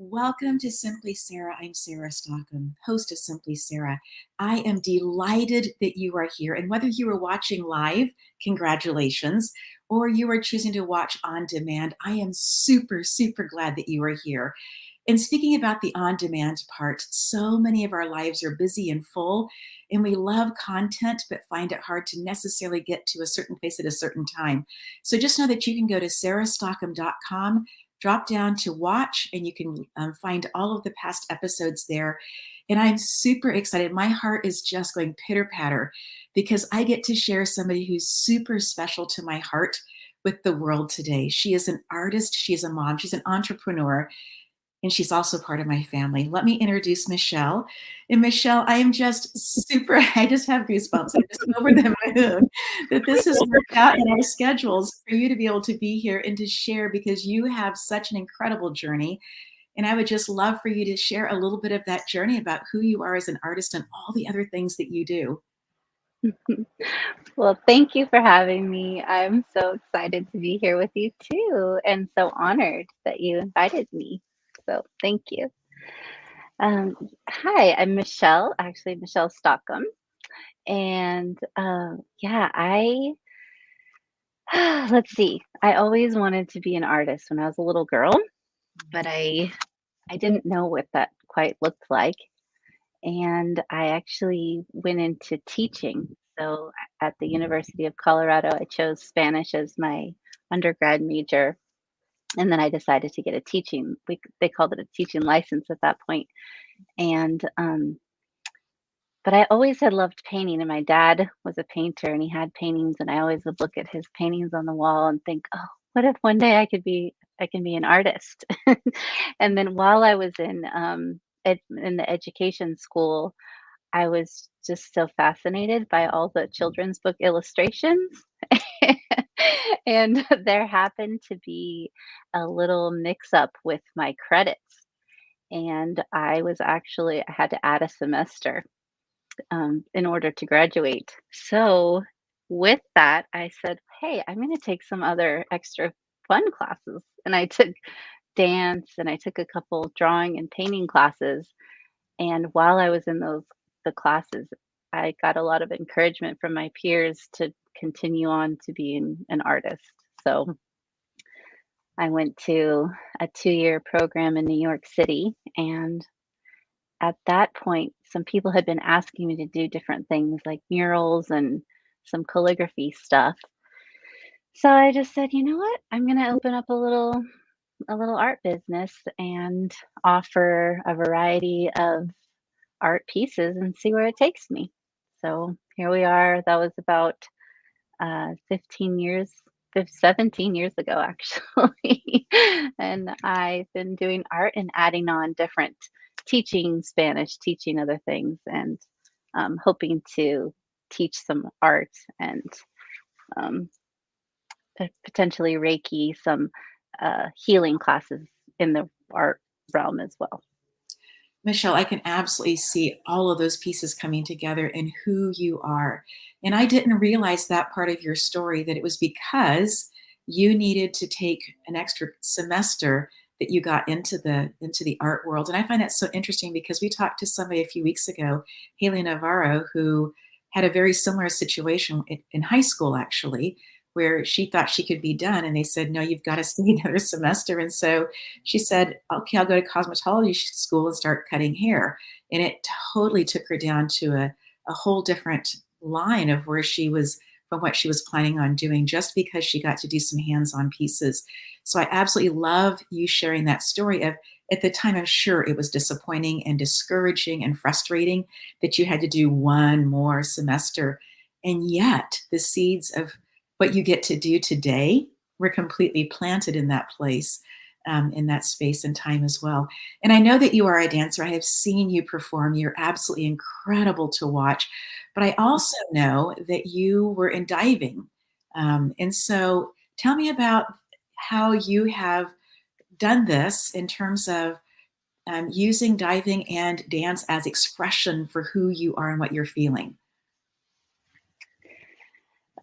Welcome to Simply Sarah. I'm Sarah Stockham, host of Simply Sarah. I am delighted that you are here. And whether you are watching live, congratulations, or you are choosing to watch on demand, I am super, super glad that you are here. And speaking about the on demand part, so many of our lives are busy and full, and we love content, but find it hard to necessarily get to a certain place at a certain time. So just know that you can go to sarahstockham.com, drop down to watch, and you can find all of the past episodes there. And I'm super excited. My heart is just going pitter patter because I get to share somebody who's super special to my heart with the world today. She is an artist, she's a mom, she's an entrepreneur, and she's also part of my family. Let me introduce Michele. And Michele, I am just super, I just have goosebumps. I'm just over the moon that this has worked out in our schedules for you to be able to be here and to share, because you have such an incredible journey. And I would just love for you to share a little bit of that journey about who you are as an artist and all the other things that you do. Well, thank you for having me. I'm so excited to be here with you too, and so honored that you invited me. So thank you. Um, Hi, I'm Michele, actually Michele Stockham, and yeah, I let's see. I always wanted to be an artist when I was a little girl, but I didn't know what that quite looked like, and I actually went into teaching. So at the University of Colorado, I chose Spanish as my undergrad major, and then I decided to get a teaching. They called it a teaching license at that point, and but I always had loved painting, and my dad was a painter, and he had paintings, and I always would look at his paintings on the wall and think, oh, what if one day I can be an artist? And then while I was in the education school, I was just so fascinated by all the children's book illustrations. And there happened to be a little mix up with my credits. And I had to add a semester in order to graduate. So, with that, I said, hey, I'm going to take some other extra fun classes. And I took dance and I took a couple drawing and painting classes. And while I was in the classes, I got a lot of encouragement from my peers to continue on to being an artist. So I went to a 2-year program in New York City. And at that point, some people had been asking me to do different things like murals and some calligraphy stuff. So I just said, you know what? I'm going to open up a little a little art business and offer a variety of art pieces and see where it takes me. So here we are. That was about 15 years, 17 years ago, actually. And I've been doing art and adding on different teaching Spanish, teaching other things, and hoping to teach some art and um, potentially Reiki, some healing classes in the art realm as well. Michelle, I can absolutely see all of those pieces coming together and who you are. And I didn't realize that part of your story, that it was because you needed to take an extra semester that you got into the art world. And I find that so interesting because we talked to somebody a few weeks ago, Haley Navarro, who had a very similar situation in high school, actually, where she thought she could be done. And they said, no, you've got to stay another semester. And so she said, okay, I'll go to cosmetology school and start cutting hair. And it totally took her down to a whole different line of where she was from what she was planning on doing, just because she got to do some hands-on pieces. So I absolutely love you sharing that story of, at the time, I'm sure it was disappointing and discouraging and frustrating that you had to do one more semester. And yet the seeds of what you get to do today were completely planted in that place, in that space and time as well. And I know that you are a dancer. I have seen you perform. You're absolutely incredible to watch. But I also know that you were in diving. And so tell me about how you have done this in terms of using diving and dance as expression for who you are and what you're feeling.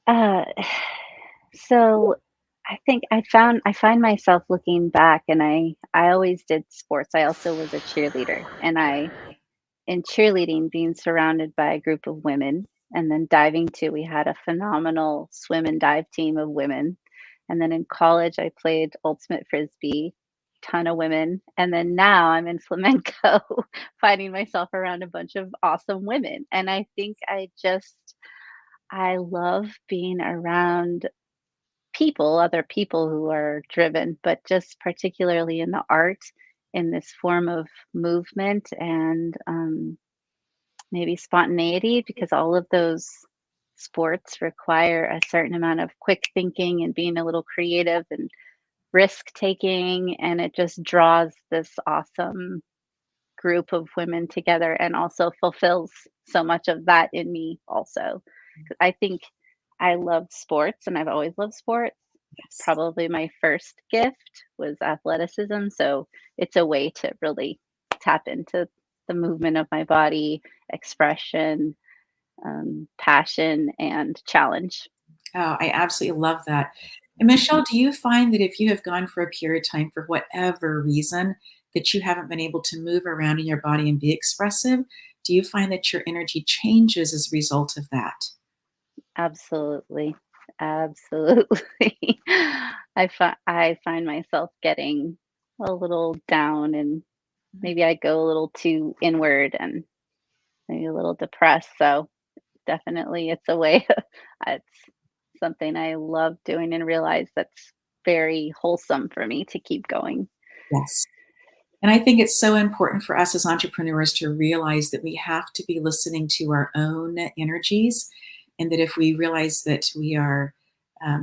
Uh, so I find myself looking back, and I always did sports. I also was a cheerleader, and I in cheerleading being surrounded by a group of women, and then diving too. We had a phenomenal swim and dive team of women. And then in college, I played ultimate frisbee, ton of women. And then now I'm in flamenco, finding myself around a bunch of awesome women. And I think I love being around people, other people who are driven, but just particularly in the art, in this form of movement and maybe spontaneity, because all of those sports require a certain amount of quick thinking and being a little creative and risk taking. And it just draws this awesome group of women together and also fulfills so much of that in me, also. 'Cause I think I love sports and I've always loved sports. Yes. Probably my first gift was athleticism. So it's a way to really tap into the movement of my body, expression, passion, and challenge. Oh, I absolutely love that. And Michelle, do you find that if you have gone for a period of time for whatever reason that you haven't been able to move around in your body and be expressive, do you find that your energy changes as a result of that? Absolutely. Absolutely. I find myself getting a little down, and maybe I go a little too inward and maybe a little depressed. So definitely it's a way it's something I love doing and realize that's very wholesome for me to keep going. Yes. And I think it's so important for us as entrepreneurs to realize that we have to be listening to our own energies, and that if we realize that we are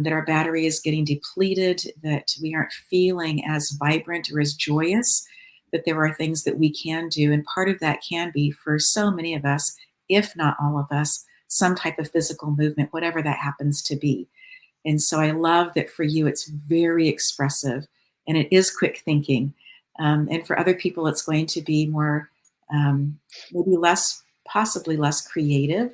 that our battery is getting depleted, that we aren't feeling as vibrant or as joyous, that there are things that we can do. And part of that can be, for so many of us, if not all of us, some type of physical movement, whatever that happens to be. And so I love that for you, it's very expressive and it is quick thinking. And for other people, it's going to be more, maybe less, possibly less creative,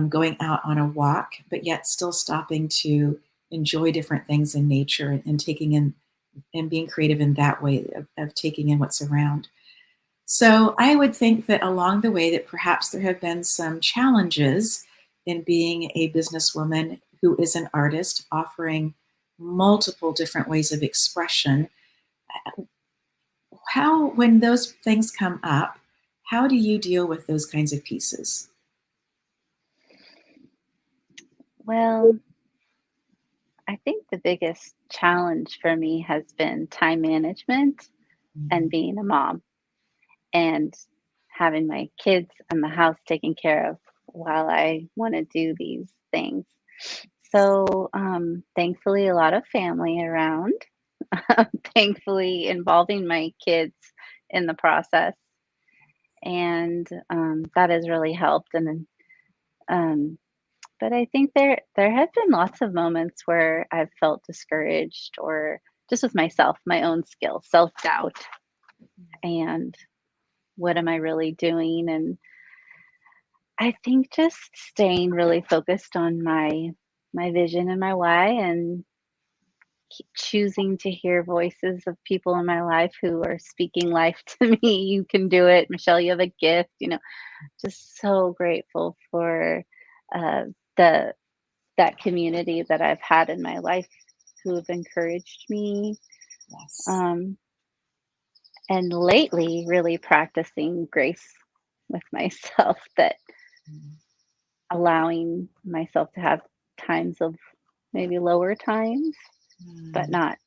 going out on a walk, but yet still stopping to enjoy different things in nature, and taking in and being creative in that way of taking in what's around. So I would think that along the way that perhaps there have been some challenges in being a businesswoman who is an artist offering multiple different ways of expression. How, when those things come up, how do you deal with those kinds of pieces? Well, I think the biggest challenge for me has been time management and Mhm. being a mom and having my kids and the house taken care of while I want to do these things. So, thankfully, a lot of family around, thankfully, involving my kids in the process. And that has really helped. And then, but I think there have been lots of moments where I've felt discouraged or just with myself, my own skill, self doubt, and what am I really doing? And I think just staying really focused on my vision and my why and choosing to hear voices of people in my life who are speaking life to me. You can do it, Michelle. You have a gift. Just so grateful for uh, the that community that I've had in my life who have encouraged me. Yes. Um, and lately, really practicing grace with myself, that Mm. allowing myself to have times of maybe lower times, but Mm. not.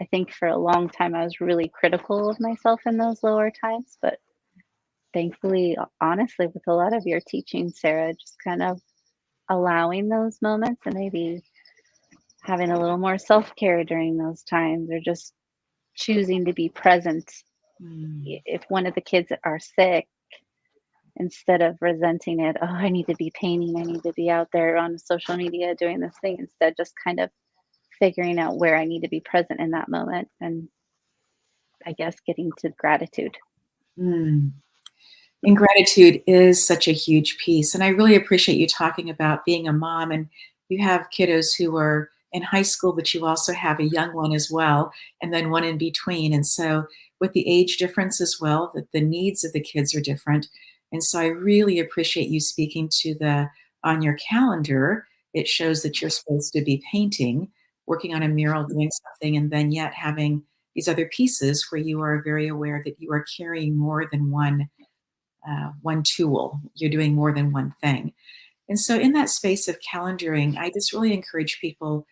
I think for a long time I was really critical of myself in those lower times, but thankfully, honestly, with a lot of your teaching, Sarah, just kind of allowing those moments and maybe having a little more self care during those times, or just choosing to be present. Mm. If one of the kids are sick, instead of resenting it, oh, I need to be painting, I need to be out there on social media doing this thing, instead, just kind of figuring out where I need to be present in that moment and I guess getting to gratitude. Mm. And gratitude is such a huge piece. And I really appreciate you talking about being a mom. And you have kiddos who are in high school, but you also have a young one as well, and then one in between. And so, with the age difference as well, that the needs of the kids are different. And so, I really appreciate you speaking to the on your calendar. It shows that you're supposed to be painting, working on a mural, doing something, and then yet having these other pieces where you are very aware that you are carrying more than one tool. You're doing more than one thing. And so, in that space of calendaring, I just really encourage people,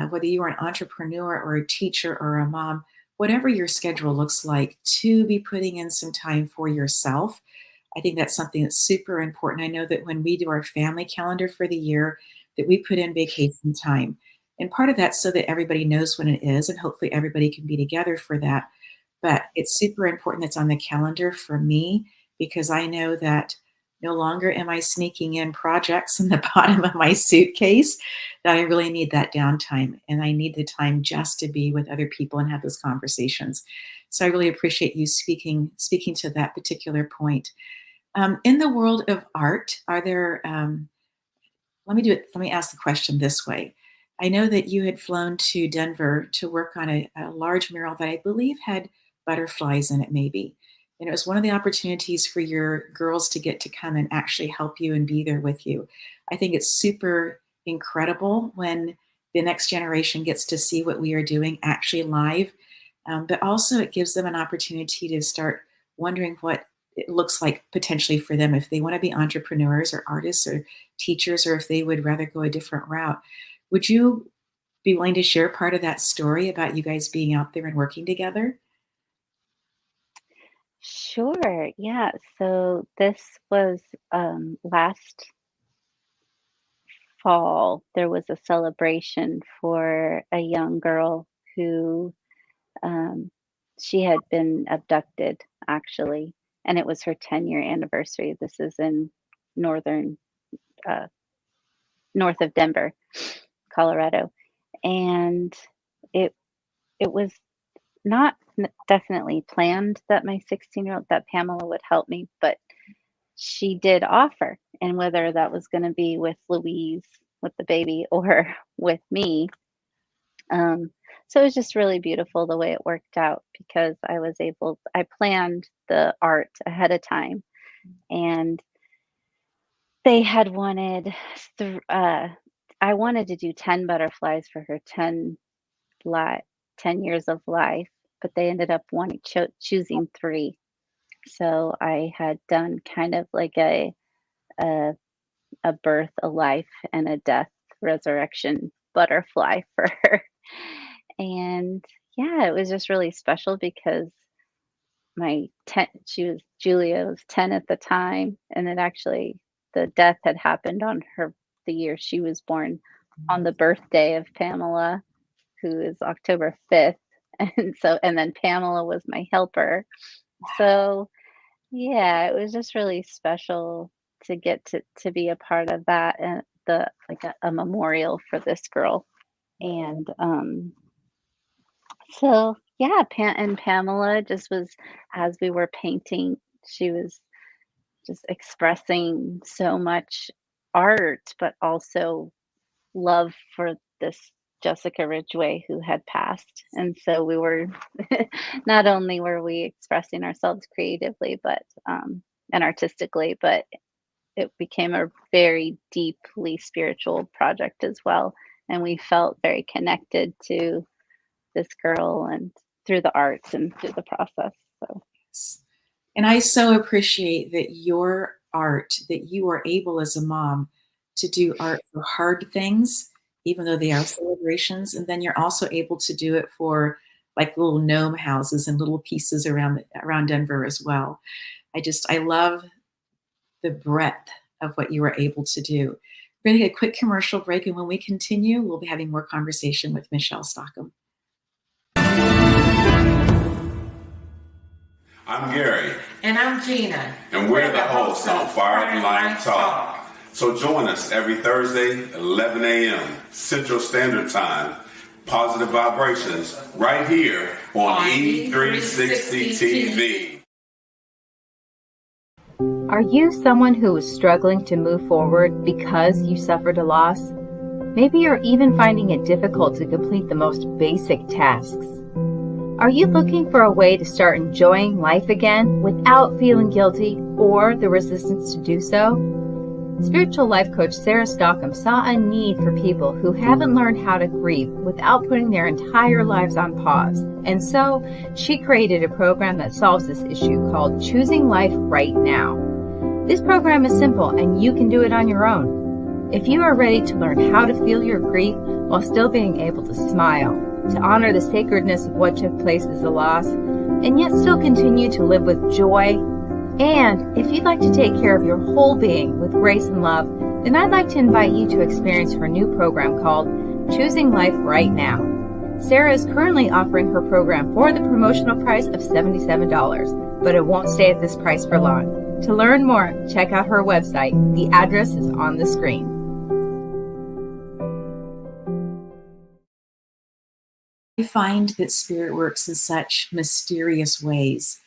whether you are an entrepreneur or a teacher or a mom, whatever your schedule looks like, to be putting in some time for yourself. I think that's something that's super important. I know that when we do our family calendar for the year, that we put in vacation time. And part of that's so that everybody knows when it is, and hopefully everybody can be together for that. But it's super important that's on the calendar for me because I know that no longer am I sneaking in projects in the bottom of my suitcase, that I really need that downtime and I need the time just to be with other people and have those conversations. So I really appreciate you speaking to that particular point. In the world of art, are there let me ask the question this way. I know that you had flown to Denver to work on a large mural that I believe had butterflies in it, maybe. And it was one of the opportunities for your girls to get to come and actually help you and be there with you. I think it's super incredible when the next generation gets to see what we are doing actually live. But also, it gives them an opportunity to start wondering what it looks like potentially for them if they want to be entrepreneurs or artists or teachers, or if they would rather go a different route. Would you be willing to share part of that story about you guys being out there and working together? Sure. Yeah. So this was last fall. There was a celebration for a young girl who um, she had been abducted, actually, and it was her 10-year anniversary. This is in northern, uh, north of Denver, Colorado, and it it was not definitely planned that my 16-year-old, that Pamela would help me, but she did offer, and whether that was going to be with Louise, with the baby, or with me. Um, so it was just really beautiful the way it worked out because I planned the art ahead of time, and they had wanted, I wanted to do 10 butterflies for her 10 years of life, but they ended up choosing three. So I had done kind of like a, a birth, a life, and a death resurrection. butterfly for her. And yeah, it was just really special because Julia was 10 at the time, and it actually, the death had happened on the year she was born, on the birthday of Pamela, who is October 5th. And then Pamela was my helper. So yeah, it was just really special to get to be a part of that, and a memorial for this girl. And so yeah, Pamela just was, as we were painting, she was just expressing so much art, but also love for this Jessica Ridgway who had passed. And so we were, not only were we expressing ourselves creatively, but and artistically, but it became a very deeply spiritual project as well. And we felt very connected to this girl and through the arts and through the process. So And I so appreciate that your art, that you are able as a mom to do art for hard things, even though they are celebrations. And then you're also able to do it for like little gnome houses and little pieces around Denver as well. I love the breadth of what you were able to do. We're going to get a quick commercial break, and when we continue, we'll be having more conversation with Michele Stockham. I'm Gary. And I'm Gina. And we're the hosts on Fire and Life Talk. So join us every Thursday, 11 a.m. Central Standard Time. Positive vibrations right here on E360 TV. Are you someone who is struggling to move forward because you suffered a loss? Maybe you're even finding it difficult to complete the most basic tasks. Are you looking for a way to start enjoying life again without feeling guilty or the resistance to do so? Spiritual life coach Sarah Stockham saw a need for people who haven't learned how to grieve without putting their entire lives on pause. And so she created a program that solves this issue called Choosing Life Right Now. This program is simple and you can do it on your own. If you are ready to learn how to feel your grief while still being able to smile, to honor the sacredness of what took place as a loss, and yet still continue to live with joy, and if you'd like to take care of your whole being with grace and love, then I'd like to invite you to experience her new program called Choosing Life Right Now. Sarah is currently offering her program for the promotional price of $77, but it won't stay at this price for long. To learn more, check out her website. The address is on the screen. I find that spirit works in such mysterious ways.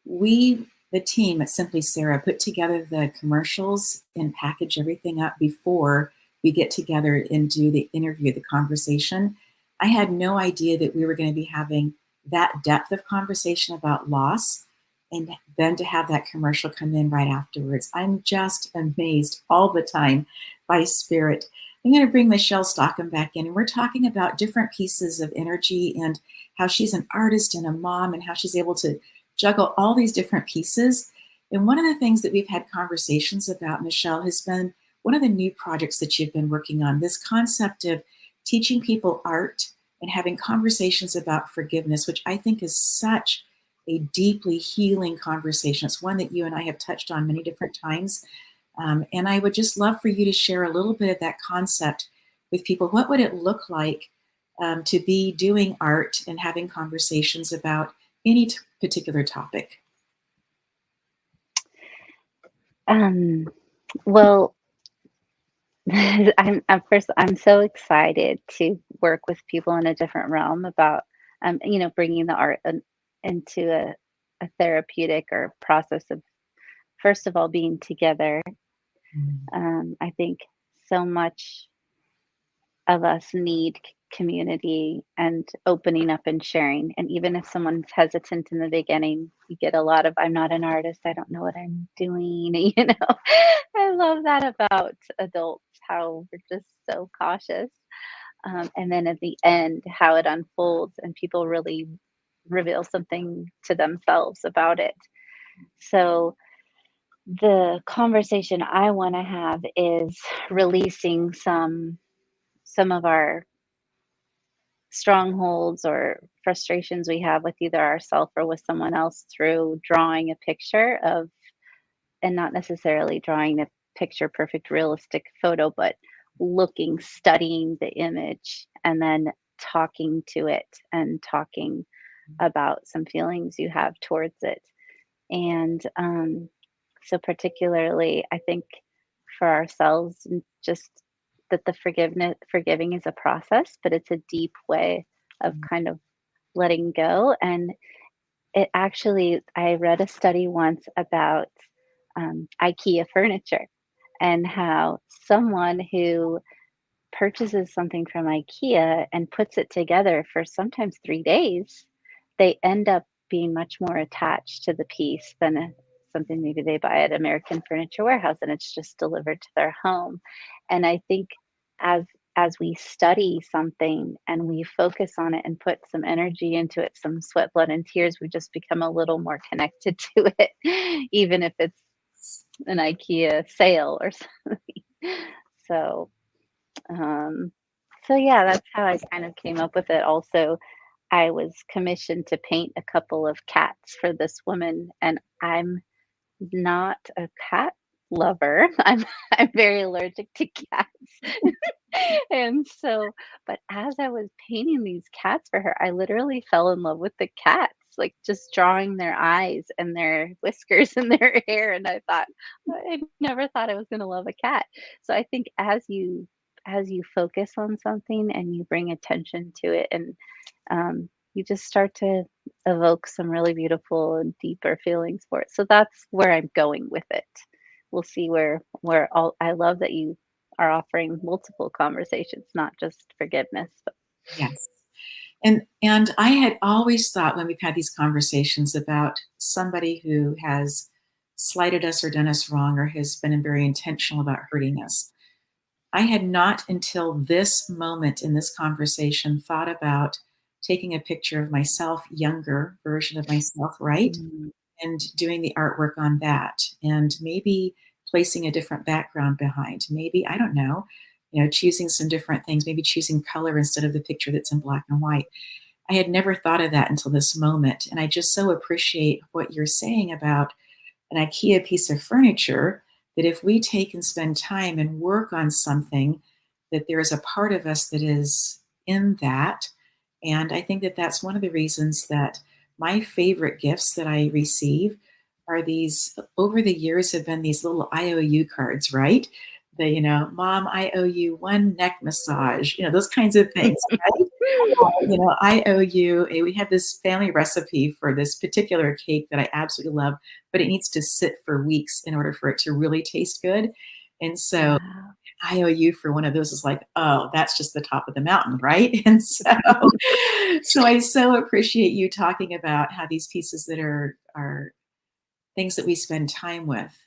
We, the team at Simply Sarah, put together the commercials and package everything up before we get together and do the interview, the conversation. I had no idea that we were going to be having that depth of conversation about loss, and then to have that commercial come in right afterwards. I'm just amazed all the time by spirit. I'm going to bring Michele Stockham back in, and we're talking about different pieces of energy and how she's an artist and a mom and how she's able to juggle all these different pieces. And one of the things that we've had conversations about, Michele, has been one of the new projects that you've been working on, this concept of teaching people art and having conversations about forgiveness, which I think is such a deeply healing conversation. It's one that you and I have touched on many different times. And I would just love for you to share a little bit of that concept with people. What would it look like to be doing art and having conversations about any particular topic? Well, I'm so excited to work with people in a different realm about, bringing the art into a therapeutic or process of, first of all, being together. I think so much of us need community and opening up and sharing. And even if someone's hesitant in the beginning, you get a lot of, I'm not an artist, I don't know what I'm doing. I love that about adults, how we're just so cautious. And then at the end, how it unfolds and people really reveal something to themselves about it. So the conversation I want to have is releasing some some of our strongholds or frustrations we have with either ourselves or with someone else through drawing a picture of, and not necessarily drawing the picture perfect realistic photo, but looking, studying the image, and then talking to it and talking about some feelings you have towards it. And so, particularly, I think for ourselves, just that the forgiving is a process, but it's a deep way of kind of letting go. And it actually, I read a study once about IKEA furniture and how someone who purchases something from IKEA and puts it together for sometimes 3 days, they end up being much more attached to the piece than something maybe they buy at American Furniture Warehouse and it's just delivered to their home. And I think as as we study something and we focus on it and put some energy into it, some sweat, blood, and tears, we just become a little more connected to it, even if it's an IKEA sale or something. So um, so yeah, that's how I kind of came up with it. Also, I was commissioned to paint a couple of cats for this woman, and I'm not a cat lover. I'm very allergic to cats. And so, but as I was painting these cats for her, I literally fell in love with the cats, like just drawing their eyes and their whiskers and their hair. And I thought, I never thought I was going to love a cat. So I think as you focus on something and you bring attention to it, and you just start to evoke some really beautiful and deeper feelings for it. So that's where I'm going with it. We'll see where all. I love that you are offering multiple conversations, not just forgiveness. But Yes. And I had always thought when we've had these conversations about somebody who has slighted us or done us wrong or has been very intentional about hurting us, I had not until this moment in this conversation thought about taking a picture of myself, younger version of myself, right? mm, And doing the artwork on that, and maybe placing a different background behind. Maybe, I don't know, choosing some different things, maybe choosing color instead of the picture that's in black and white. I had never thought of that until this moment. And I just so appreciate what you're saying about an IKEA piece of furniture, that if we take and spend time and work on something, that there is a part of us that is in that. And I think that that's one of the reasons that my favorite gifts that I receive are these, over the years, have been these little IOU cards, right? The, Mom, I owe you one neck massage, those kinds of things, right? I owe you, we have this family recipe for this particular cake that I absolutely love, but it needs to sit for weeks in order for it to really taste good. And so wow. I owe you for one of those is like, oh, that's just the top of the mountain, right? And so I so appreciate you talking about how these pieces that are things that we spend time with,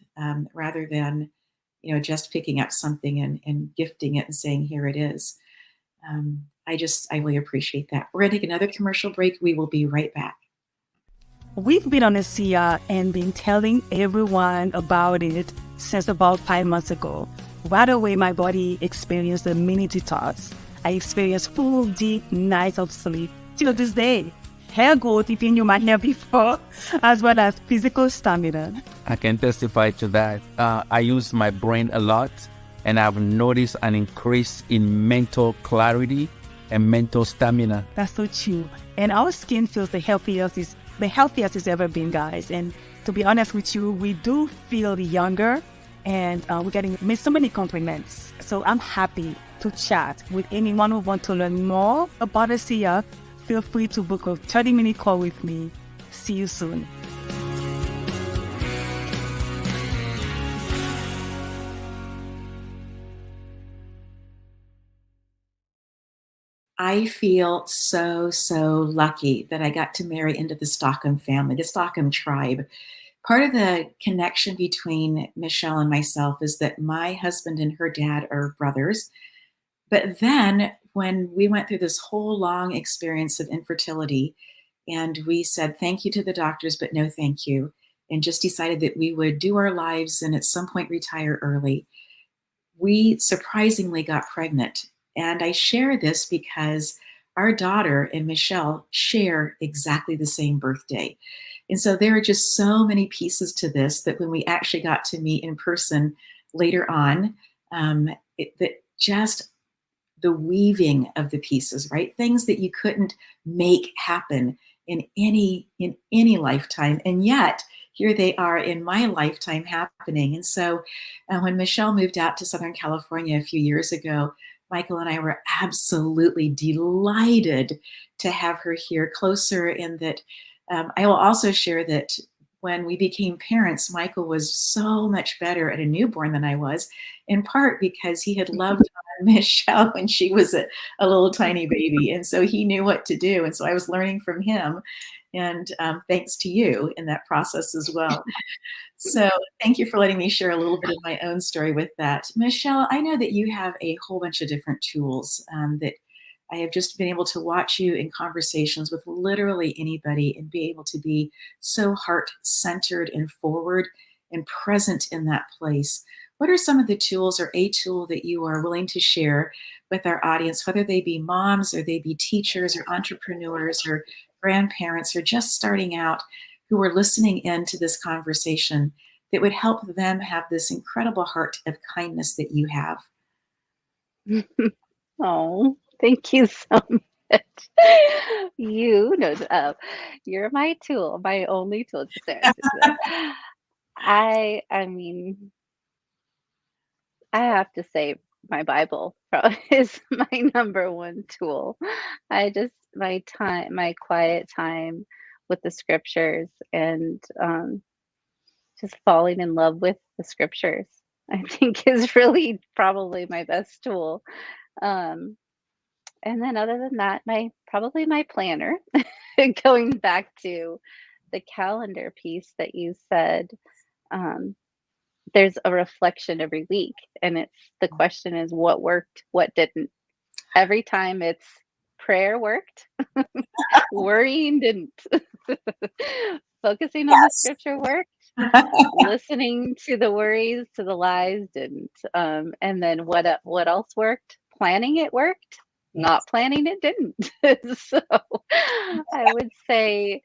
rather than, just picking up something and gifting it and saying, here it is. I really appreciate that. We're going to take another commercial break. We will be right back. We've been on a SIA and been telling everyone about it since about 5 months ago. Right away, my body experienced a mini detox. I experienced full, deep nights of sleep till this day. Hair growth even you might have before, as well as physical stamina. I can testify to that. I use my brain a lot, and I've noticed an increase in mental clarity and mental stamina. That's so true. And our skin feels the healthiest it's ever been, guys. And to be honest with you, we do feel younger, and we're getting so many compliments. So I'm happy to chat with anyone who wants to learn more about ASEA. Feel free to book a 30-minute call with me. See you soon. I feel so, so lucky that I got to marry into the Stockham family, the Stockham tribe. Part of the connection between Michele and myself is that my husband and her dad are brothers. But then when we went through this whole long experience of infertility, and we said thank you to the doctors, but no thank you, and just decided that we would do our lives and at some point retire early, we surprisingly got pregnant And I share this because our daughter and Michelle share exactly the same birthday. And so there are just so many pieces to this that when we actually got to meet in person later on, that just the weaving of the pieces, right? Things that you couldn't make happen in any lifetime, and yet here they are in my lifetime happening. And so, when Michelle moved out to Southern California a few years ago, Michael and I were absolutely delighted to have her here closer. And that I will also share that when we became parents, Michael was so much better at a newborn than I was, in part because he had loved Michelle when she was a little tiny baby. And so he knew what to do. And so I was learning from him. And thanks to you in that process as well. So thank you for letting me share a little bit of my own story with that. Michelle, I know that you have a whole bunch of different tools that I have just been able to watch you in conversations with literally anybody and be able to be so heart-centered and forward and present in that place. What are some of the tools or a tool that you are willing to share with our audience, whether they be moms or they be teachers or entrepreneurs or grandparents or just starting out, who are listening in to this conversation, that would help them have this incredible heart of kindness that you have? Oh, thank you so much. You know, you're my tool, my only tool, Sarah. I mean, I have to say my Bible is my number one tool. My time, my quiet time with the scriptures and just falling in love with the scriptures, I think is really probably my best tool. Um, and then other than that, probably my planner. Going back to the calendar piece that you said, um, there's a reflection every week, and the question is what worked, what didn't. Every time it's prayer worked, worrying didn't. Focusing on the Yes. scripture worked, listening to the worries, to the lies didn't. And then what else worked? Planning it worked. Not planning it didn't. So I would say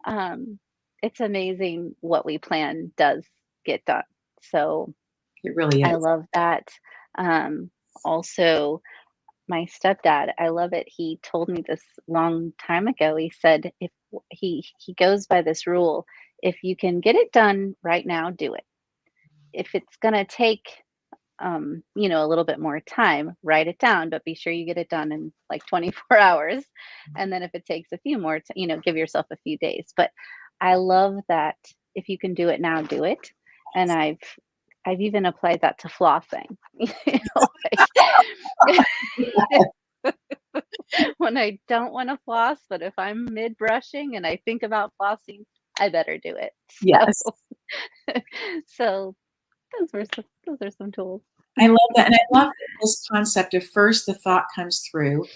um, it's amazing what we plan does get done. So It really I is. love that. Um, Also, my stepdad, I love it. He told me this long time ago. He said if he goes by this rule, if you can get it done right now, do it. If it's gonna take a little bit more time, write it down, but be sure you get it done in like 24 hours. And then if it takes a few more, give yourself a few days. But I love that if you can do it now, do it. And I've even applied that to flossing. Like, when I don't want to floss, but if I'm mid brushing and I think about flossing, I better do it. Yes. So those are some tools. I love that. And I love this concept of first the thought comes through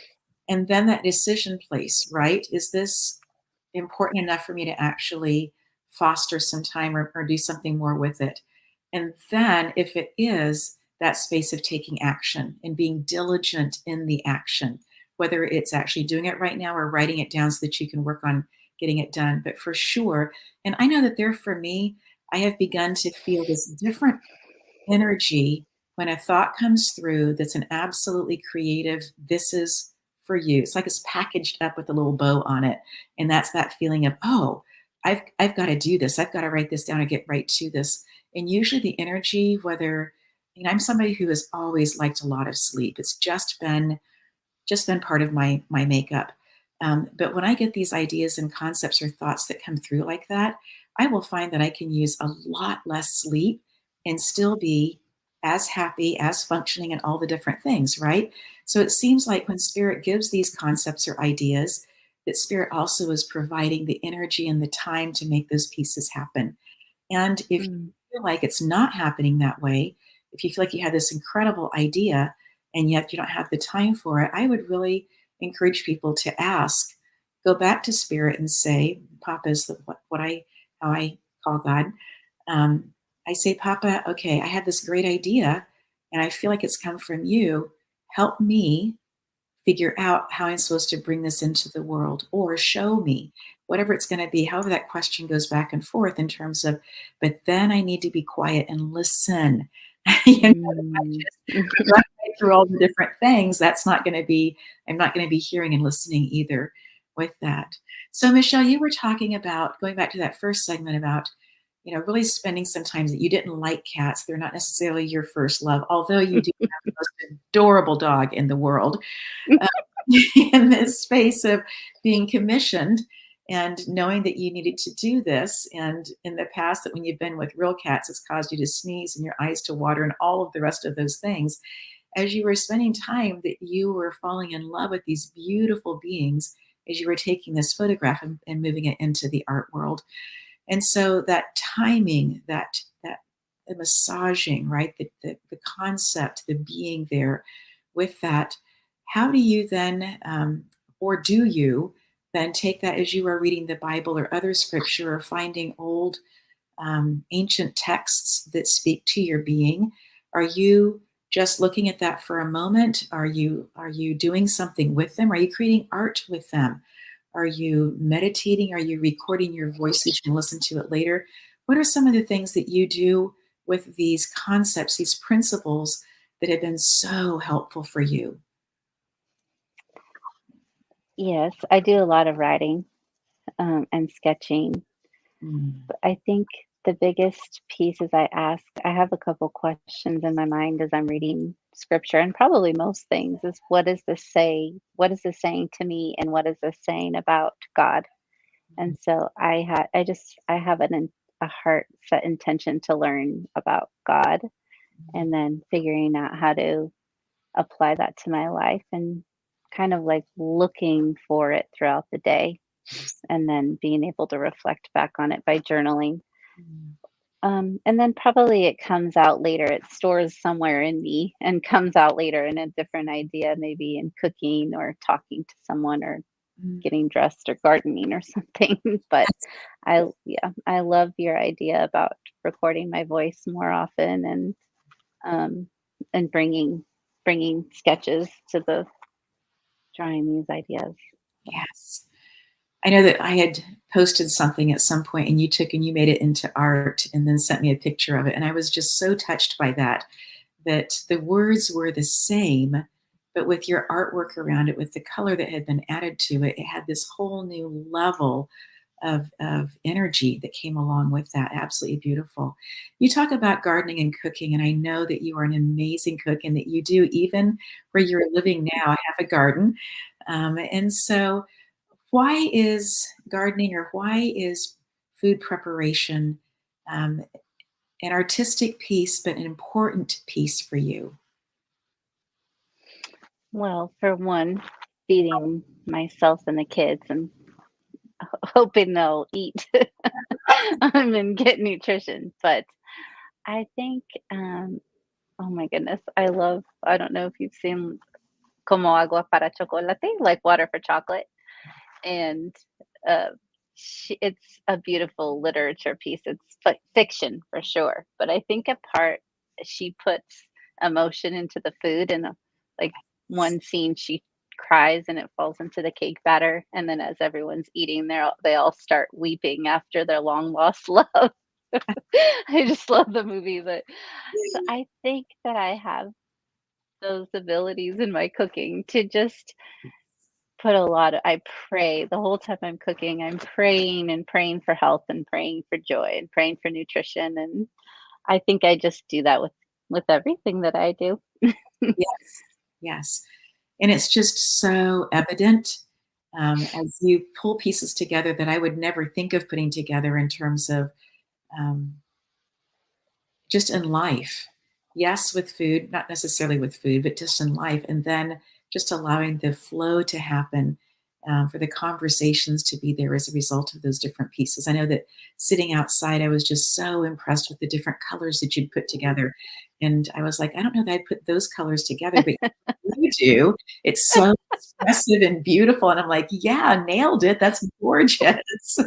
and then that decision place, right? Is this important enough for me to actually foster some time or do something more with it? And then if it is, that space of taking action and being diligent in the action, whether it's actually doing it right now or writing it down so that you can work on getting it done. But for sure, and I know that there for me, I have begun to feel this different energy when a thought comes through that's an absolutely creative, this is for you. It's like it's packaged up with a little bow on it. And that's that feeling of, oh, I've got to do this. I've got to write this down and get right to this. And usually the energy, whether, I'm somebody who has always liked a lot of sleep. It's just been part of my makeup. But when I get these ideas and concepts or thoughts that come through like that, I will find that I can use a lot less sleep and still be as happy, as functioning, and all the different things, right? So it seems like when Spirit gives these concepts or ideas, that Spirit also is providing the energy and the time to make those pieces happen. And if you Mm. feel like it's not happening that way, if you feel like you have this incredible idea and yet you don't have the time for it, I would really encourage people to ask, go back to Spirit and say, Papa is how I call God. Um, I say, Papa, okay, I had this great idea and I feel like it's come from you. help me figure out how I'm supposed to bring this into the world, or show me, whatever it's going to be, however that question goes back and forth in terms of, but then I need to be quiet and listen. If I Mm. just run right through all the different things, that's not going to be, I'm not going to be hearing and listening either with that. So Michelle, you were talking about, going back to that first segment about, really spending some time that you didn't like cats. They're not necessarily your first love, although you do have the most adorable dog in the world. Um, in this space of being commissioned and knowing that you needed to do this. And in the past, that when you've been with real cats, it's caused you to sneeze and your eyes to water and all of the rest of those things. As you were spending time, that you were falling in love with these beautiful beings as you were taking this photograph and moving it into the art world. And so that timing, that the massaging, right? The concept, the being there with that. How do you then, or do you then take that as you are reading the Bible or other scripture or finding old ancient texts that speak to your being? Are you just looking at that for a moment? Are you doing something with them? Are you creating art with them? Are you meditating? Are you recording your voice so you can listen to it later? What are some of the things that you do with these concepts, these principles that have been so helpful for you? Yes, I do a lot of writing and sketching. Mm, But I think the biggest piece is I have a couple questions in my mind as I'm reading scripture, and probably most things is what does this say? What is this saying to me? And what is this saying about God? And so I have a heart set intention to learn about God, and then figuring out how to apply that to my life, and kind of like looking for it throughout the day, and then being able to reflect back on it by journaling. mm, And then probably it comes out later. It stores somewhere in me and comes out later in a different idea, maybe in cooking or talking to someone or mm. getting dressed or gardening or something. But yeah, I love your idea about recording my voice more often, um, and bringing sketches to the drawing these ideas. So, Yes. I know that I had posted something at some point and you took and you made it into art and then sent me a picture of it. And I was just so touched by that, that the words were the same, but with your artwork around it, with the color that had been added to it, it had this whole new level of energy that came along with that. Absolutely beautiful. You talk about gardening and cooking, and I know that you are an amazing cook and that you do, even where you're living now, have a garden. And so, why is gardening or why is food preparation an artistic piece, but an important piece for you? well, for one, feeding myself and the kids and hoping they'll eat and get nutrition. But I think, oh my goodness, I don't know if you've seen Como Agua para Chocolate, like water for chocolate. And uh, it's a beautiful literature piece. It's fiction for sure. But I think a part she puts emotion into the food. And like one scene, she cries and it falls into the cake batter. And then as everyone's eating, they all start weeping after their long lost love. I just love the movie. But so I think that I have those abilities in my cooking to just put a lot of I pray the whole time I'm cooking. I'm praying and praying for health and praying for joy and praying for nutrition. And I think I just do that with everything that I do. Yes, yes. And it's just so evident as you pull pieces together that I would never think of putting together in terms of um, just in life. Yes, with food, not necessarily with food, but just in life. And then just allowing the flow to happen, for the conversations to be there as a result of those different pieces. I know that sitting outside, I was just so impressed with the different colors that you'd put together. And I was like, I don't know that I'd put those colors together, but you do. It's so expressive and beautiful. And I'm like, yeah, nailed it. That's gorgeous. So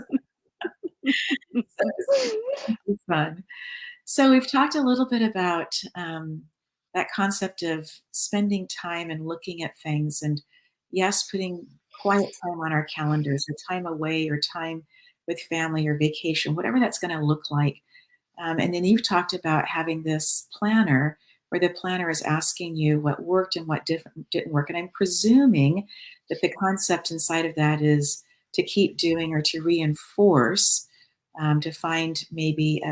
it's fun. So we've talked a little bit about that concept of spending time and looking at things, and yes, putting quiet time on our calendars, or time away, or time with family, or vacation, whatever that's going to look like. And then you've talked about having this planner where the planner is asking you what worked and what didn't work. And I'm presuming that the concept inside of that is to keep doing, or to reinforce, to find maybe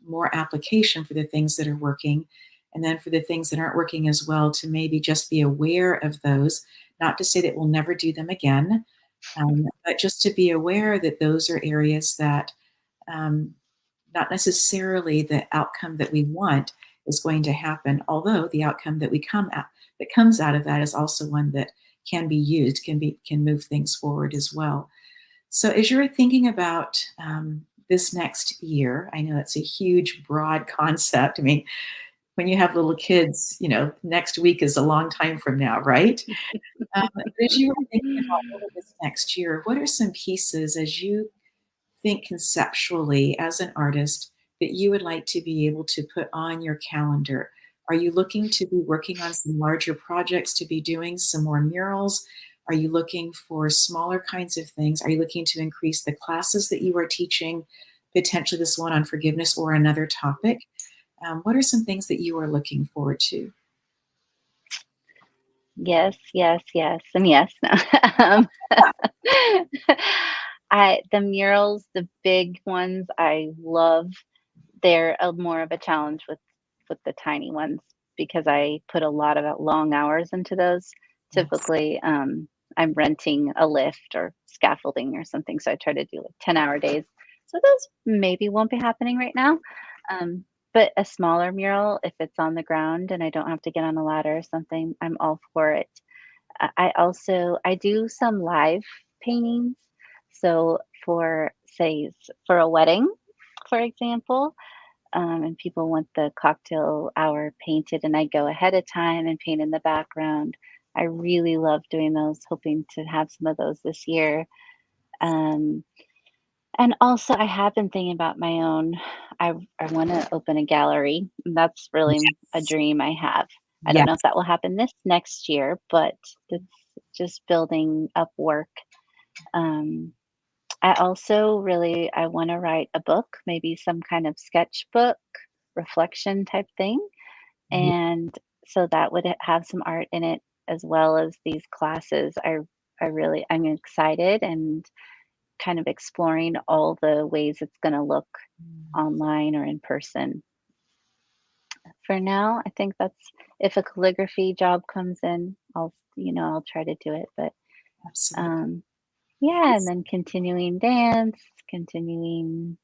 more application for the things that are working. And then for the things that aren't working as well, to maybe just be aware of those, not to say that we'll never do them again, but just to be aware that those are areas that um, not necessarily the outcome that we want is going to happen, although the outcome that comes out of that is also one that can be used, can move things forward as well. So as you're thinking about this next year, I know it's a huge, broad concept. I mean, when you have little kids, next week is a long time from now, right? But as you were thinking about over this next year, what are some pieces, as you think conceptually as an artist, that you would like to be able to put on your calendar? Are you looking to be working on some larger projects, to be doing some more murals? Are you looking for smaller kinds of things? Are you looking to increase the classes that you are teaching, potentially this one on forgiveness or another topic? What are some things that you are looking forward to? Yes, yes, yes, and yes. No. The murals, the big ones, I love. They're more of a challenge with the tiny ones because I put a lot of long hours into those. Yes. Typically, I'm renting a lift or scaffolding or something, so I try to do like 10-hour days. So those maybe won't be happening right now. Um, but a smaller mural, if it's on the ground and I don't have to get on a ladder or something, I'm all for it. I do some live paintings. So for a wedding, for example, and people want the cocktail hour painted, and I go ahead of time and paint in the background. I really love doing those, hoping to have some of those this year. Um, and also, I have been thinking about my own. I want to open a gallery. And that's really a Yes. dream I have. I don't know if Yes. that will happen this next year, but it's just building up work. Um, I also I want to write a book, maybe some kind of sketchbook, reflection type thing. And so that would have some art in it as well as these classes. I'm excited and kind of exploring all the ways it's going to look online or in person. For now, I think that's if a calligraphy job comes in, I'll try to do it. But Absolutely. um, yeah, and then continuing dance, continuing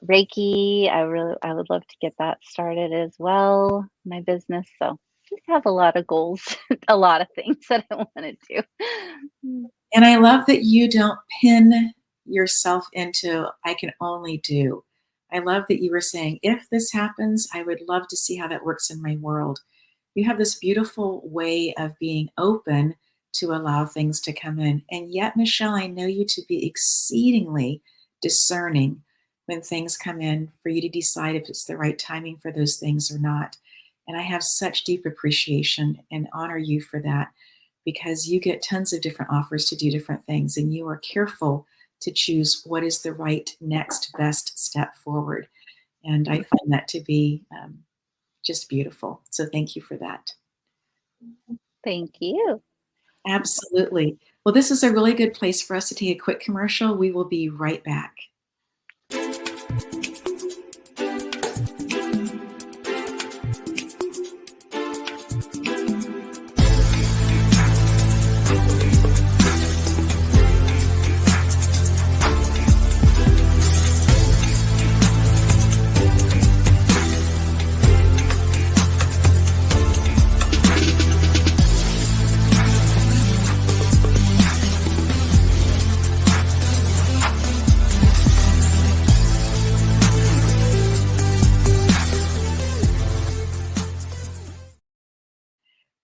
Reiki. I would love to get that started as well, my business. So just have a lot of goals, a lot of things that I want to do. And I love that you don't pin yourself into, I can only do. I love that you were saying, if this happens, I would love to see how that works in my world. You have this beautiful way of being open to allow things to come in. And yet, Michelle, I know you to be exceedingly discerning when things come in, for you to decide if it's the right timing for those things or not. And I have such deep appreciation and honor you for that, because you get tons of different offers to do different things, and you are careful to choose what is the right next best step forward. And I find that to be just beautiful. So thank you for that. Thank you. Absolutely. Well, this is a really good place for us to take a quick commercial. We will be right back.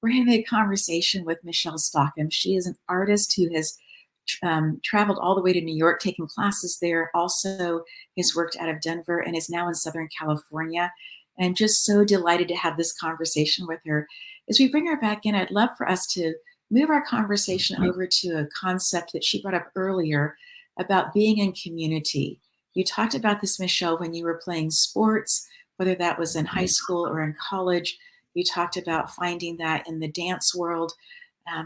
We're having a conversation with Michele Stockham. She is an artist who has traveled all the way to New York, taking classes there, also has worked out of Denver, and is now in Southern California. I'm just so delighted to have this conversation with her. As we bring her back in, I'd love for us to move our conversation over to a concept that she brought up earlier about being in community. You talked about this, Michelle, when you were playing sports, whether that was in high school or in college. You talked about finding that in the dance world.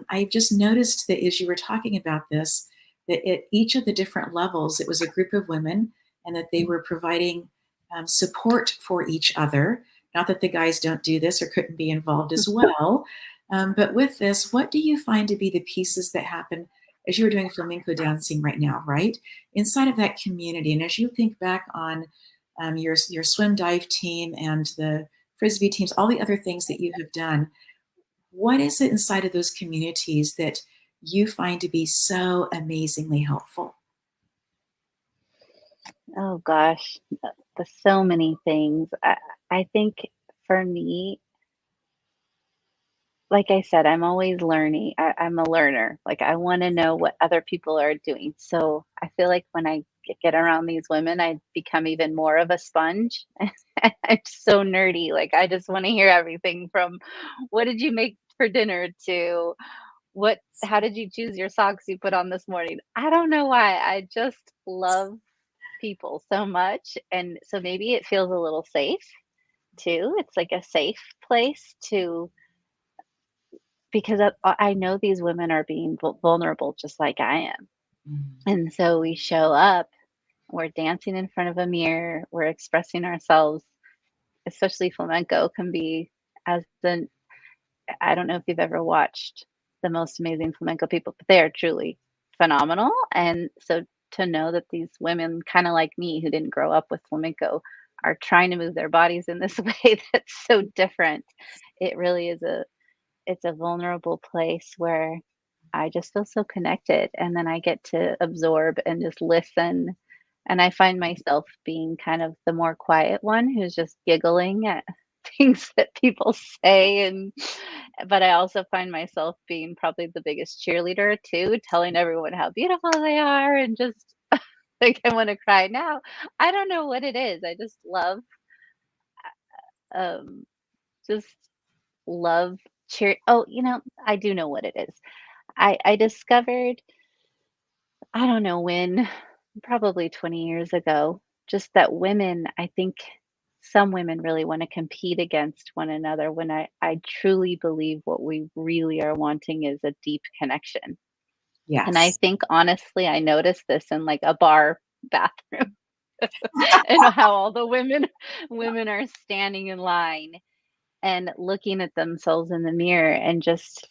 I've just noticed that as you were talking about this, that at each of the different levels, it was a group of women and that they were providing support for each other. Not that the guys don't do this or couldn't be involved as well. But with this, what do you find to be the pieces that happen as you were doing flamenco dancing right now, right? Inside of that community. And as you think back on your swim dive team and the frisbee teams, all the other things that you have done, what is it inside of those communities that you find to be so amazingly helpful? Oh gosh, there's so many things. I think for me, like I said, I'm always learning. I'm a learner. Like I want to know what other people are doing. So I feel like when I get around these women, I become even more of a sponge. I'm so nerdy. Like I just want to hear everything from what did you make for dinner to how did you choose your socks you put on this morning? I don't know why. I just love people so much. And so maybe it feels a little safe too. It's like a safe place to because I know these women are being vulnerable just like I am. Mm. And so we show up, we're dancing in front of a mirror, we're expressing ourselves, especially flamenco can be as the I don't know if you've ever watched the most amazing flamenco people, but they are truly phenomenal. And so to know that these women, kind of like me, who didn't grow up with flamenco, are trying to move their bodies in this way that's so different, it really is it's a vulnerable place where I just feel so connected. And then I get to absorb and just listen. And I find myself being kind of the more quiet one who's just giggling at things that people say. But I also find myself being probably the biggest cheerleader too, telling everyone how beautiful they are and just like I want to cry now. I don't know what it is. I um just love cheer. Oh, I do know what it is. I discovered, I don't know when, probably 20 years ago, just that women, I think some women really want to compete against one another when I truly believe what we really are wanting is a deep connection. And I Yes. think honestly, I noticed this in like a bar bathroom and how all the women are standing in line and looking at themselves in the mirror and just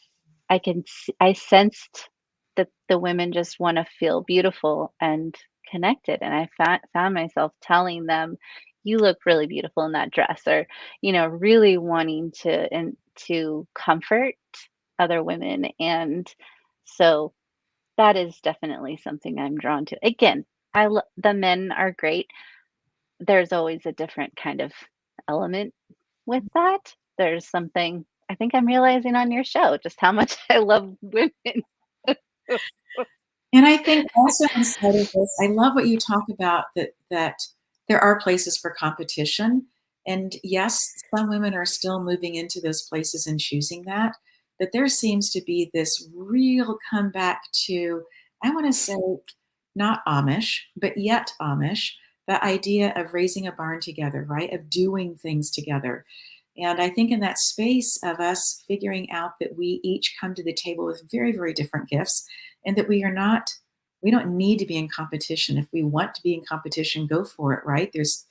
I sensed that the women just want to feel beautiful and connected, and I found myself telling them, you look really beautiful in that dress, or really wanting to comfort other women. And so that is definitely something I'm drawn to. Again, the men are great. There's always a different kind of element with that. There's something I think I'm realizing on your show, just how much I love women. And I think also inside of this, I love what you talk about that there are places for competition. And yes, some women are still moving into those places and choosing that. But there seems to be this real comeback to, I want to say, not Amish, but yet Amish, the idea of raising a barn together, right? Of doing things together. And I think in that space of us figuring out that we each come to the table with very, very different gifts and that we don't need to be in competition. If we want to be in competition, go for it, right? There's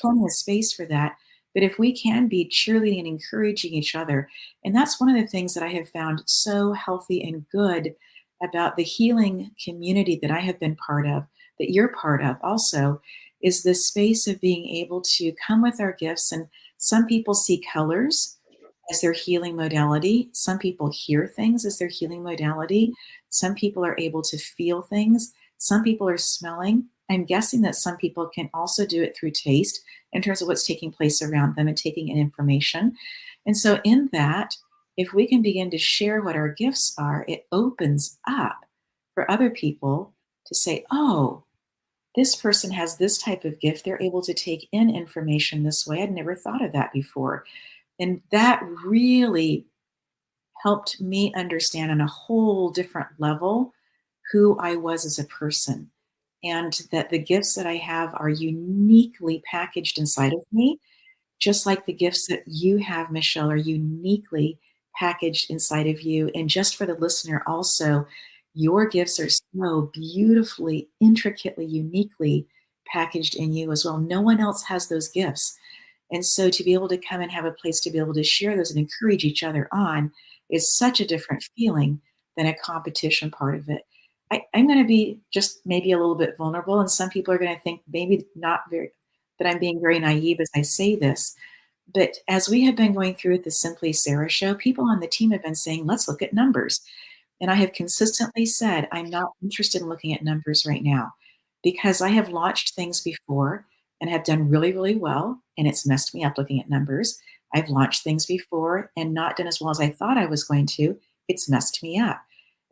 plenty of space for that. But if we can be cheerleading and encouraging each other, and that's one of the things that I have found so healthy and good about the healing community that I have been part of, that you're part of also, is this space of being able to come with our gifts. And some people see colors as their healing modality. Some people hear things as their healing modality. Some people are able to feel things. Some people are smelling. I'm guessing that some people can also do it through taste in terms of what's taking place around them and taking in information. And so, in that, if we can begin to share what our gifts are, it opens up for other people to say, oh, this person has this type of gift. They're able to take in information this way. I'd never thought of that before. And that really helped me understand on a whole different level who I was as a person, and that the gifts that I have are uniquely packaged inside of me, just like the gifts that you have, Michelle, are uniquely packaged inside of you. And just for the listener, also, your gifts are so beautifully, intricately, uniquely packaged in you as well. No one else has those gifts. And so to be able to come and have a place to be able to share those and encourage each other on is such a different feeling than a competition part of it. I'm going to be just maybe a little bit vulnerable, and some people are going to think maybe not very, that I'm being very naive as I say this. But as we have been going through the Simply Sarah show, people on the team have been saying, let's look at numbers. And I have consistently said, I'm not interested in looking at numbers right now because I have launched things before and have done really, really well. And it's messed me up looking at numbers. I've launched things before and not done as well as I thought I was going to. It's messed me up.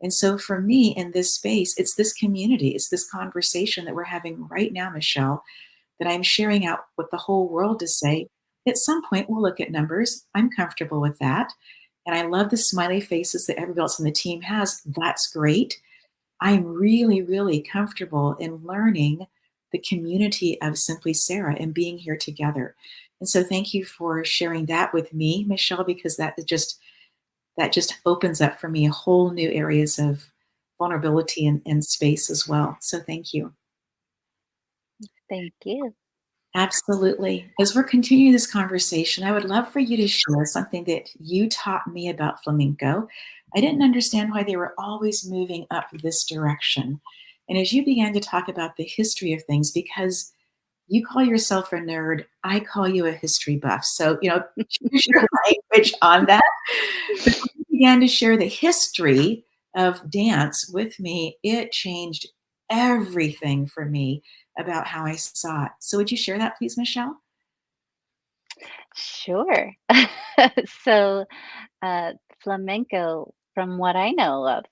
And so for me in this space, it's this community, it's this conversation that we're having right now, Michelle, that I'm sharing out with the whole world to say, at some point we'll look at numbers. I'm comfortable with that. And I love the smiley faces that everybody else on the team has. That's great. I'm really, really comfortable in learning the community of Simply Sarah and being here together. And so thank you for sharing that with me, Michelle, because that just opens up for me a whole new areas of vulnerability and space as well. So thank you. Thank you. Absolutely. As we're continuing this conversation, I would love for you to share something that you taught me about flamenco. I didn't understand why they were always moving up this direction. And as you began to talk about the history of things, because you call yourself a nerd, I call you a history buff. So, choose your language on that. But when you began to share the history of dance with me, it changed everything for me about how I saw it. So would you share that, please, Michelle? Sure. So, uh, flamenco, from what I know of,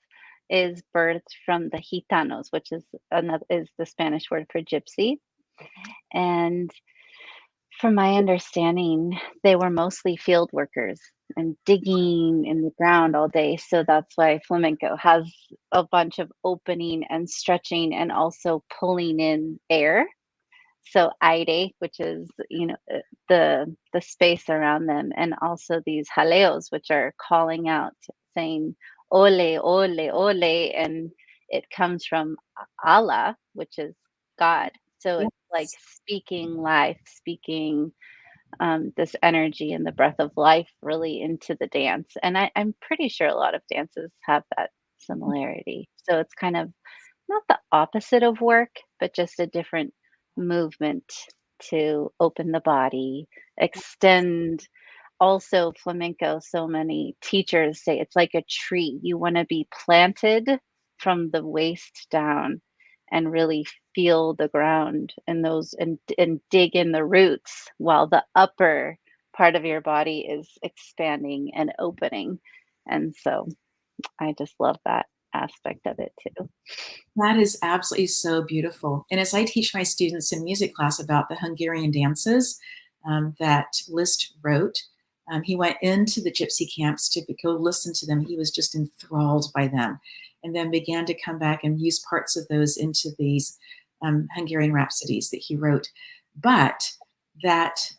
is birthed from the gitanos, which is the Spanish word for gypsy. And from my understanding, they were mostly field workers and digging in the ground all day. So that's why flamenco has a bunch of opening and stretching and also pulling in air. So aire, which is the space around them, and also these jaleos, which are calling out, saying ole ole ole, and it comes from Allah, which is God. So it's like Yes. speaking life, speaking this energy and the breath of life really into the dance. And I'm pretty sure a lot of dances have that similarity. So it's kind of not the opposite of work, but just a different movement to open the body, extend. Also, flamenco, so many teachers say it's like a tree. You want to be planted from the waist down and really feel the ground and and dig in the roots while the upper part of your body is expanding and opening. And so I just love that aspect of it too. That is absolutely so beautiful. And as I teach my students in music class about the Hungarian dances that Liszt wrote, he went into the gypsy camps to go listen to them. He was just enthralled by them, and then began to come back and use parts of those into these Hungarian rhapsodies that he wrote. But that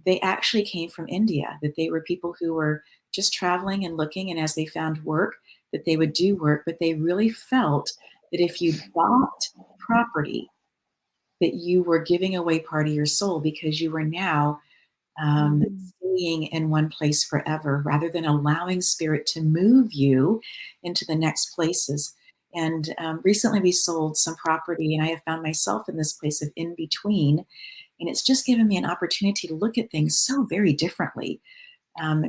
they actually came from India, that they were people who were just traveling and looking, and as they found work, that they would do work, but they really felt that if you bought property, that you were giving away part of your soul because you were now Mm. staying in one place forever rather than allowing spirit to move you into the next places. And recently we sold some property, and I have found myself in this place of in between. And it's just given me an opportunity to look at things so very differently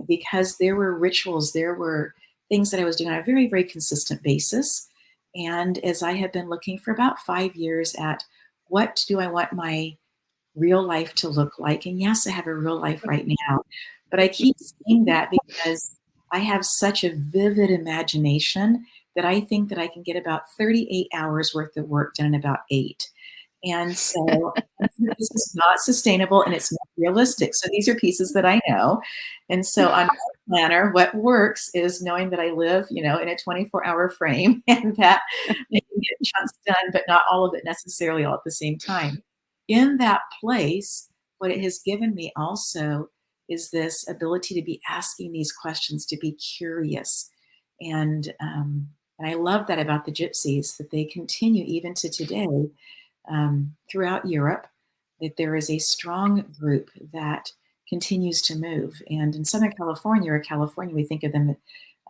because there were rituals, there were things that I was doing on a very, very consistent basis. And as I have been looking for about 5 years at what do I want my real life to look like? And yes, I have a real life right now, but I keep saying that because I have such a vivid imagination that I think that I can get about 38 hours worth of work done in about 8. And so this is not sustainable and it's not realistic. So these are pieces that I know. And so on my planner, what works is knowing that I live, in a 24-hour frame and that I can get chunks done, but not all of it necessarily all at the same time. In that place, what it has given me also is this ability to be asking these questions, to be curious. And I love that about the gypsies, that they continue even to today throughout Europe, that there is a strong group that continues to move. And in Southern California or California, we think of them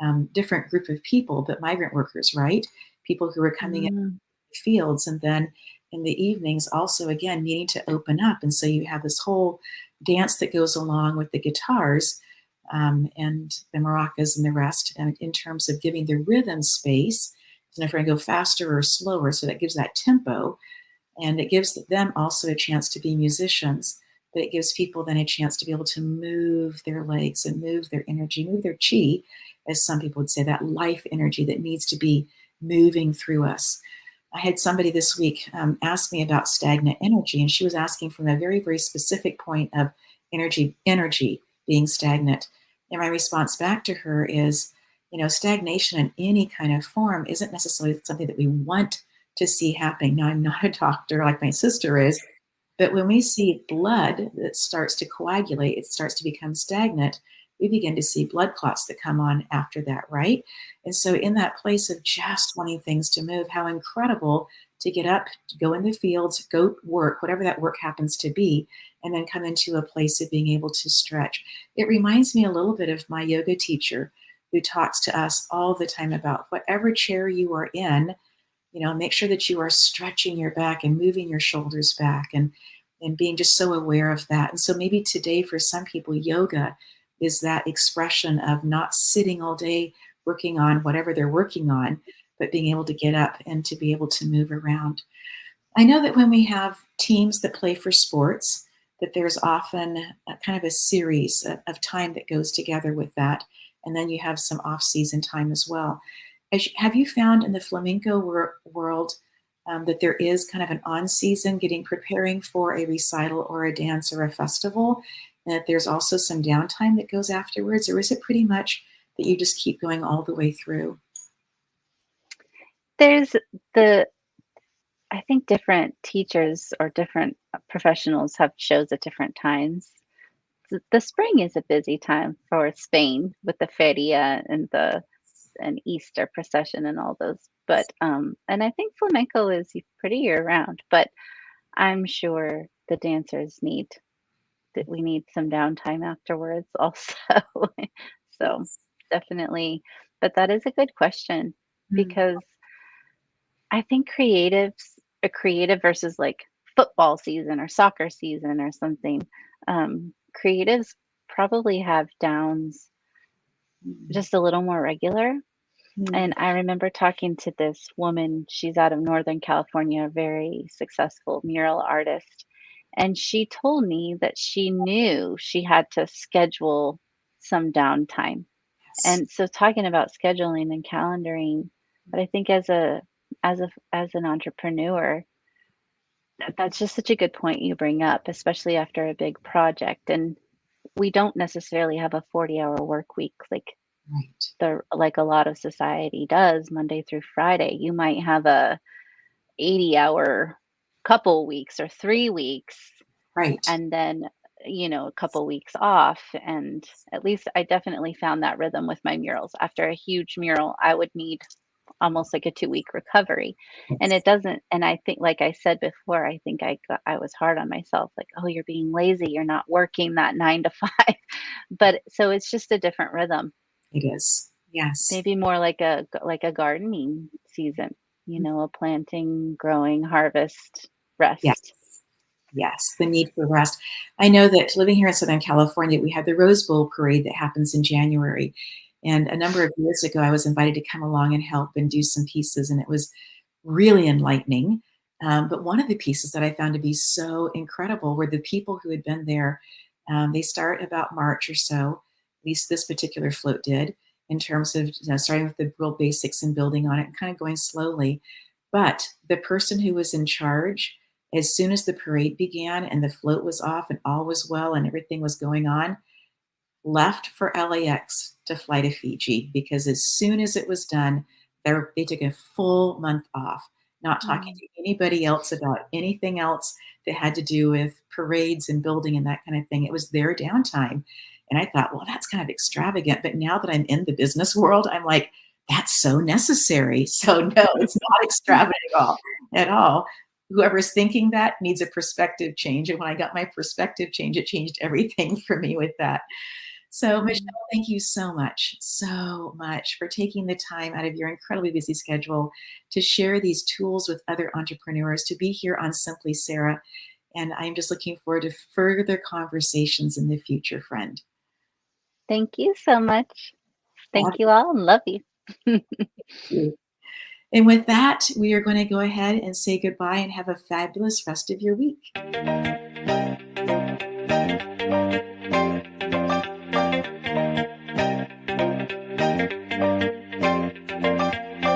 as different group of people, but migrant workers, right? People who are coming in Mm. the fields and then in the evenings also, again, needing to open up. And so you have this whole dance that goes along with the guitars and the maracas and the rest, and in terms of giving the rhythm space. So if we're going to go faster or slower, so that gives that tempo. And it gives them also a chance to be musicians, but it gives people then a chance to be able to move their legs and move their energy, move their chi, as some people would say, that life energy that needs to be moving through us. I had somebody this week ask me about stagnant energy, and she was asking from a very, very specific point of energy being stagnant. And my response back to her is, stagnation in any kind of form isn't necessarily something that we want to see happening. Now, I'm not a doctor like my sister is, but when we see blood that starts to coagulate, it starts to become stagnant, we begin to see blood clots that come on after that, right? And so in that place of just wanting things to move, how incredible to get up, to go in the fields, go work, whatever that work happens to be, and then come into a place of being able to stretch. It reminds me a little bit of my yoga teacher who talks to us all the time about whatever chair you are in, make sure that you are stretching your back and moving your shoulders back and being just so aware of that. And so maybe today for some people, yoga is that expression of not sitting all day working on whatever they're working on, but being able to get up and to be able to move around. I know that when we have teams that play for sports, that there's often a kind of a series of time that goes together with that. And then you have some off-season time as well. Have you found in the flamenco world that there is kind of an on-season preparing for a recital or a dance or a festival, and that there's also some downtime that goes afterwards? Or is it pretty much that you just keep going all the way through? There's the I think different teachers or different professionals have shows at different times. The spring is a busy time for Spain with the feria and the and Easter procession and all those. But and I think flamenco is pretty year round, but I'm sure the dancers need that we need some downtime afterwards also. So Yes. definitely, but that is a good question Mm, because I think a creative versus like football season or soccer season or something. Creatives probably have downs mm, just a little more regular. mm. And I remember talking to this woman, she's out of Northern California, a very successful mural artist. And she told me that she knew she had to schedule some downtime. Yes. And so talking about scheduling and calendaring, but I think as an entrepreneur, that's just such a good point you bring up, especially after a big project. And we don't necessarily have a 40-hour work week Right. like a lot of society does Monday through Friday. You might have a 80-hour couple weeks or 3 weeks Right. and then, a couple weeks off. And at least I definitely found that rhythm with my murals. After a huge mural, I would need almost like a 2-week recovery. And Yes. it doesn't, and I think, like I said before, I think I was hard on myself, like, oh, you're being lazy, you're not working that 9 to 5. But so it's just a different rhythm. It is. Yes. Maybe more like a gardening season, a planting, growing, harvest, Yes. rest. Yes, the need for rest. I know that living here in Southern California, we have the Rose Bowl parade that happens in January. And a number of years ago, I was invited to come along and help and do some pieces, and it was really enlightening. But one of the pieces that I found to be so incredible were the people who had been there. They start about March or so, at least this particular float did, in terms of starting with the real basics and building on it and kind of going slowly. But the person who was in charge As soon as the parade began and the float was off and all was well and everything was going on, left for LAX to fly to Fiji, because as soon as it was done, they took a full month off, not talking to anybody else about anything else that had to do with parades and building and that kind of thing. It was their downtime. And I thought, well, that's kind of extravagant. But now that I'm in the business world, I'm like, that's so necessary. So no, it's not extravagant at all. Whoever's thinking that needs a perspective change. And when I got my perspective change, it changed everything for me with that. So, Michele, thank you so much for taking the time out of your incredibly busy schedule to share these tools with other entrepreneurs, to be here on Simply Sarah. And I'm just looking forward to further conversations in the future, friend. Thank you so much. Thank you all and love you. Thank you. And with that, we are going to go ahead and say goodbye and have a fabulous rest of your week.